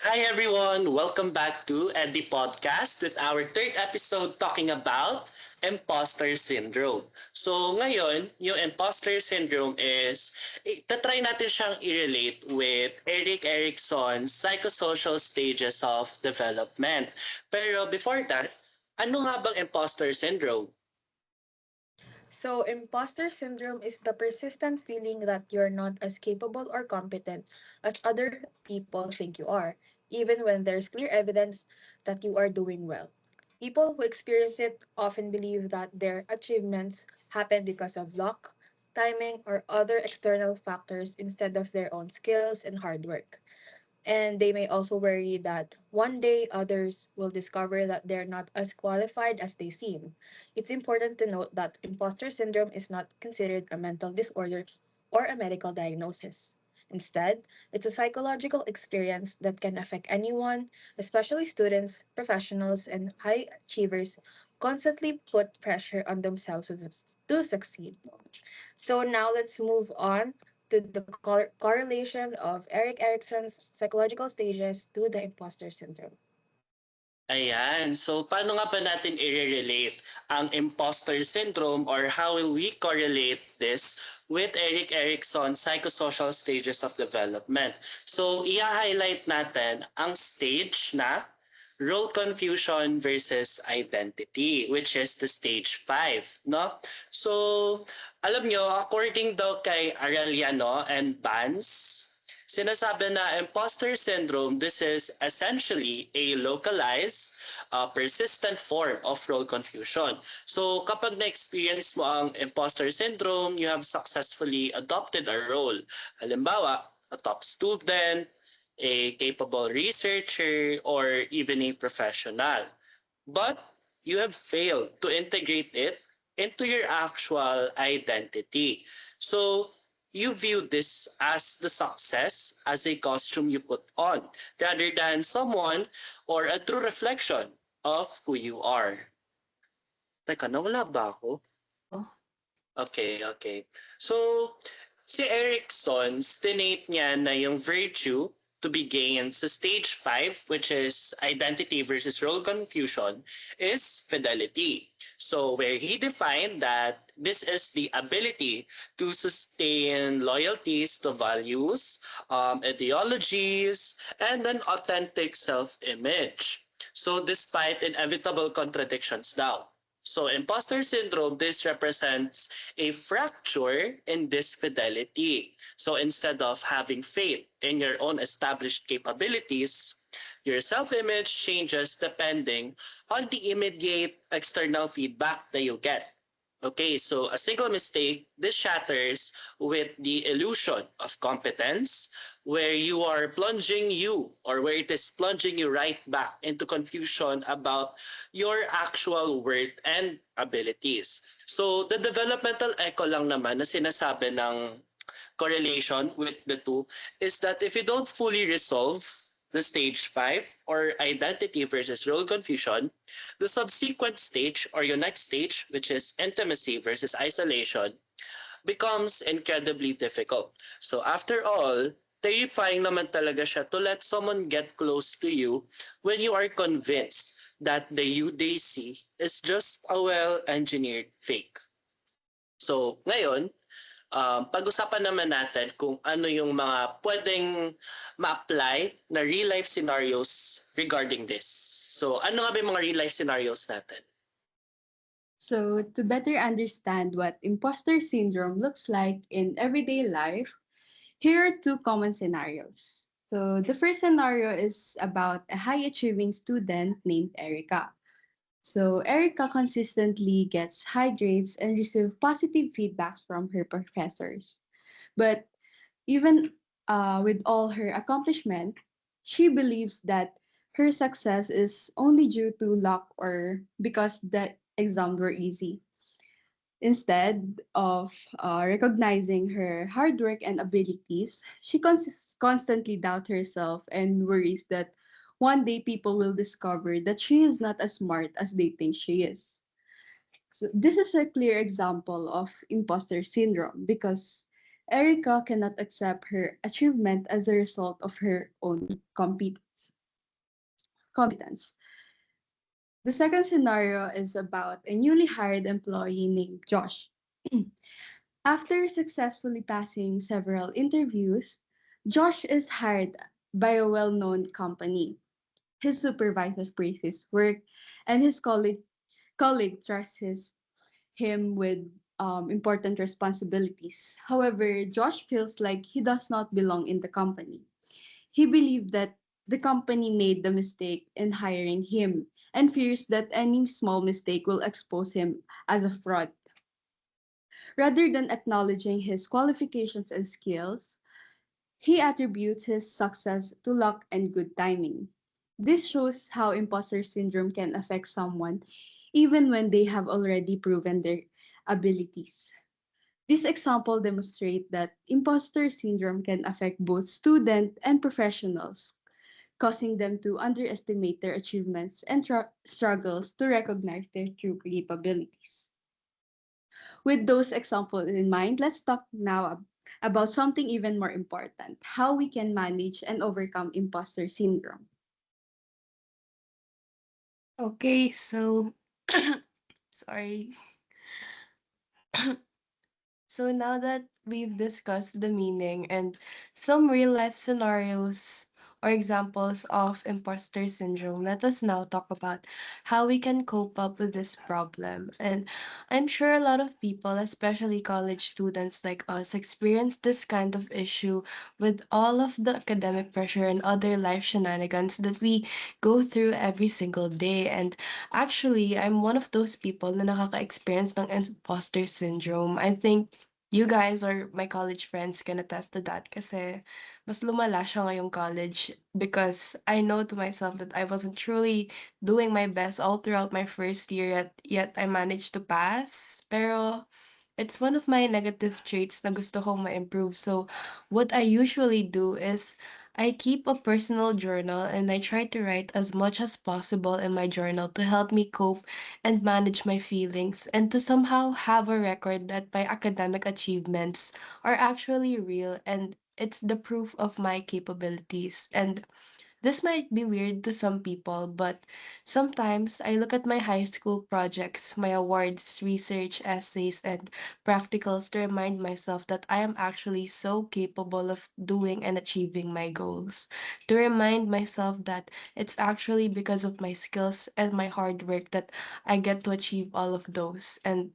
Hi everyone, welcome back to Eddie Podcast with our third episode talking about imposter syndrome. So ngayon, yung imposter syndrome is, tatry natin siyang i-relate with Eric Erickson's psychosocial stages of development. Pero before that, ano nga bang imposter syndrome? So, imposter syndrome is the persistent feeling that you're not as capable or competent as other people think you are, even when there's clear evidence that you are doing well. People who experience it often believe that their achievements happen because of luck, timing, or other external factors instead of their own skills and hard work. And they may also worry that one day others will discover that they're not as qualified as they seem. It's important to note that imposter syndrome is not considered a mental disorder or a medical diagnosis. Instead, it's a psychological experience that can affect anyone, especially students, professionals, and high achievers, constantly put pressure on themselves to succeed. So now let's move on to the correlation of Eric Erickson's psychological stages to the imposter syndrome. Ayan. So, paano nga ba natin i-relate ang imposter syndrome or how will we correlate this with Eric Erickson's psychosocial stages of development? So, i-highlight natin ang stage na role confusion versus identity, which is the stage 5, no? So, alam nyo, according daw kay Arellano and Vance, sinasabi na imposter syndrome, this is essentially a localized, persistent form of role confusion. So kapag na-experience mo ang imposter syndrome, you have successfully adopted a role. Halimbawa, a top student, a capable researcher, or even a professional. But you have failed to integrate it into your actual identity. So you view this as the success as a costume you put on rather than someone or a true reflection of who you are. Teka, nawala ba ako? Oo. Okay. So, si Erickson, stinate niya na yung virtue to be gained sa stage 5, which is identity versus role confusion, is fidelity. So, where he defined that this is the ability to sustain loyalties to values, ideologies, and an authentic self-image. So, despite inevitable contradictions daw. So imposter syndrome, this represents a fracture in this fidelity. So instead of having faith in your own established capabilities, your self-image changes depending on the immediate external feedback that you get. Okay, so a single mistake, this shatters with the illusion of competence, where you are plunging you or where it is plunging you right back into confusion about your actual worth and abilities. So the developmental echo lang naman na sinasabi ng correlation with the two is that if you don't fully resolve the stage 5 or identity versus role confusion, the subsequent stage or your next stage, which is intimacy versus isolation, becomes incredibly difficult. So after all, terrifying naman talaga siya to let someone get close to you when you are convinced that the you they see is just a well-engineered fake. So ngayon, pag-usapan naman natin kung ano yung mga pwedeng ma-apply na real-life scenarios regarding this. So ano nga ba yung mga real-life scenarios natin? So, to better understand what imposter syndrome looks like in everyday life, here are two common scenarios. So, the first scenario is about a high achieving student named Erica. So, Erica consistently gets high grades and receives positive feedbacks from her professors. But even with all her accomplishment, she believes that her success is only due to luck or because the exams were easy. Instead of recognizing her hard work and abilities, she constantly doubts herself and worries that one day people will discover that she is not as smart as they think she is. So this is a clear example of imposter syndrome because Erica cannot accept her achievement as a result of her own competence. competence. The second scenario is about a newly hired employee named Josh. After successfully passing several interviews, Josh is hired by a well known company. His supervisor praises his work, and his colleague trusts him with important responsibilities. However, Josh feels like he does not belong in the company. He believed that the company made the mistake in hiring him and fears that any small mistake will expose him as a fraud. Rather than acknowledging his qualifications and skills, he attributes his success to luck and good timing. This shows how imposter syndrome can affect someone even when they have already proven their abilities. This example demonstrates that imposter syndrome can affect both students and professionals, causing them to underestimate their achievements and struggles to recognize their true capabilities. With those examples in mind, let's talk now about something even more important: how we can manage and overcome imposter syndrome. Okay, so sorry. So now that we've discussed the meaning and some real life scenarios or examples of imposter syndrome, let us now talk about how we can cope up with this problem. And I'm sure a lot of people, especially college students like us, experience this kind of issue with all of the academic pressure and other life shenanigans that we go through every single day. And actually, I'm one of those people na nakaka-experience ng imposter syndrome. I think you guys or my college friends can attest to that kasi mas lumala siya ngayong college because I know to myself that I wasn't truly doing my best all throughout my first year yet I managed to pass. Pero it's one of my negative traits na gusto kong ma-improve. So what I usually do is I keep a personal journal and I try to write as much as possible in my journal to help me cope and manage my feelings and to somehow have a record that my academic achievements are actually real and it's the proof of my capabilities. And this might be weird to some people, but sometimes I look at my high school projects, my awards, research, essays, and practicals to remind myself that I am actually so capable of doing and achieving my goals. To remind myself that it's actually because of my skills and my hard work that I get to achieve all of those. And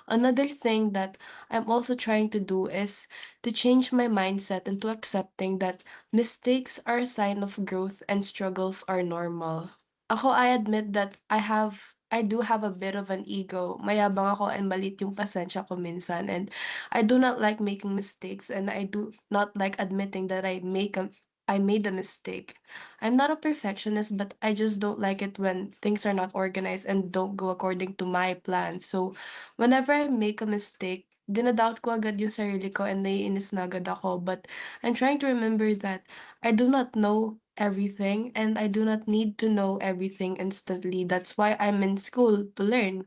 another thing that I'm also trying to do is to change my mindset into accepting that mistakes are a sign of growth and struggles are normal. Ako, I admit that I do have a bit of an ego. Mayabang ako and malit yung pasensya ko minsan. And I do not like making mistakes and I do not like admitting that I made a mistake. I'm not a perfectionist, but I just don't like it when things are not organized and don't go according to my plan. So, whenever I make a mistake, dinadoubt ko agad yung sarili ko and naiinis na agad ako. But I'm trying to remember that I do not know everything and I do not need to know everything instantly. That's why I'm in school to learn.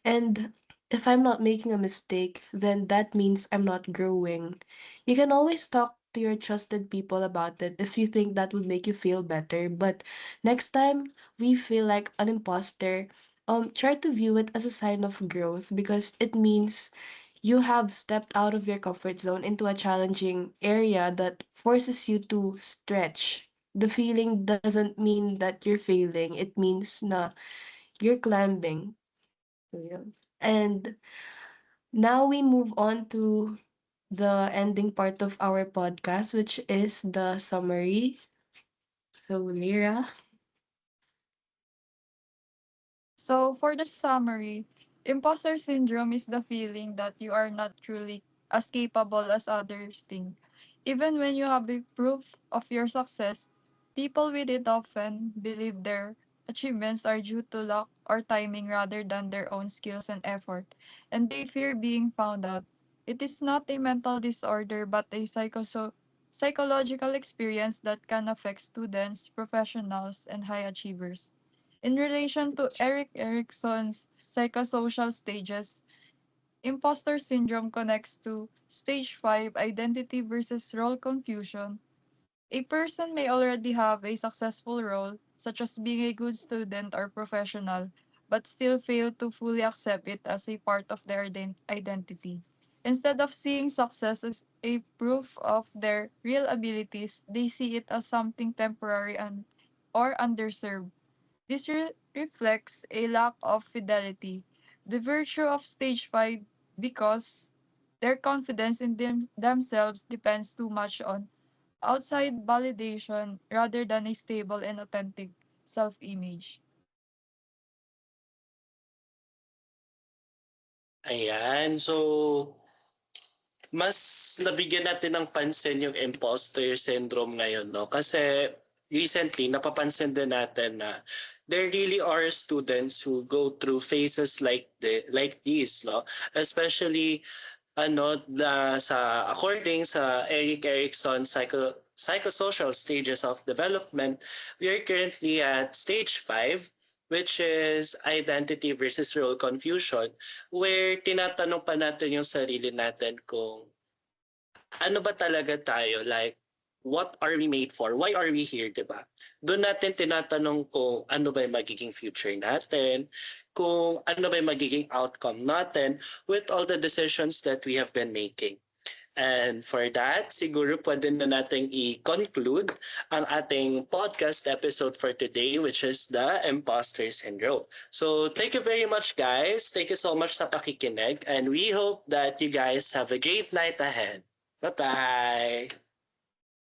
And if I'm not making a mistake, then that means I'm not growing. You can always talk to your trusted people about it if you think that would make you feel better. But next time we feel like an imposter, try to view it as a sign of growth because it means you have stepped out of your comfort zone into a challenging area that forces you to stretch. The feeling doesn't mean that you're failing. It means na you're climbing. So, yeah. And now we move on to the ending part of our podcast, which is the summary. So, Lyra. So, for the summary, imposter syndrome is the feeling that you are not truly as capable as others think. Even when you have a proof of your success, people with it often believe their achievements are due to luck or timing rather than their own skills and effort, and they fear being found out. It is not a mental disorder but a psychological experience that can affect students, professionals, and high achievers. In relation to Eric Erickson's psychosocial stages, imposter syndrome connects to stage 5 identity versus role confusion. A person may already have a successful role, such as being a good student or professional, but still fail to fully accept it as a part of their identity. Instead of seeing success as a proof of their real abilities, they see it as something temporary and or underserved. This reflects a lack of fidelity, the virtue of stage 5, because their confidence in themselves depends too much on outside validation rather than a stable and authentic self-image. Ayan. So, mas nabigyan natin ng pansin yung imposter syndrome ngayon, no? Kasi recently, napapansin din natin na there really are students who go through phases like these, no? Especially according sa Eric Erikson psychosocial stages of development, we are currently at stage 5, which is identity versus role confusion, where tinatanong pa natin yung sarili natin kung ano ba talaga tayo, like what are we made for? Why are we here, 'di ba? Doon natin tinatanong kung ano ba yung magiging future natin, kung ano ba yung magiging outcome natin with all the decisions that we have been making. And for that, siguro pwede na nating i-conclude ang ating podcast episode for today, which is the Imposter Syndrome. So thank you very much, guys. Thank you so much sa pakikinig. And we hope that you guys have a great night ahead. Bye-bye!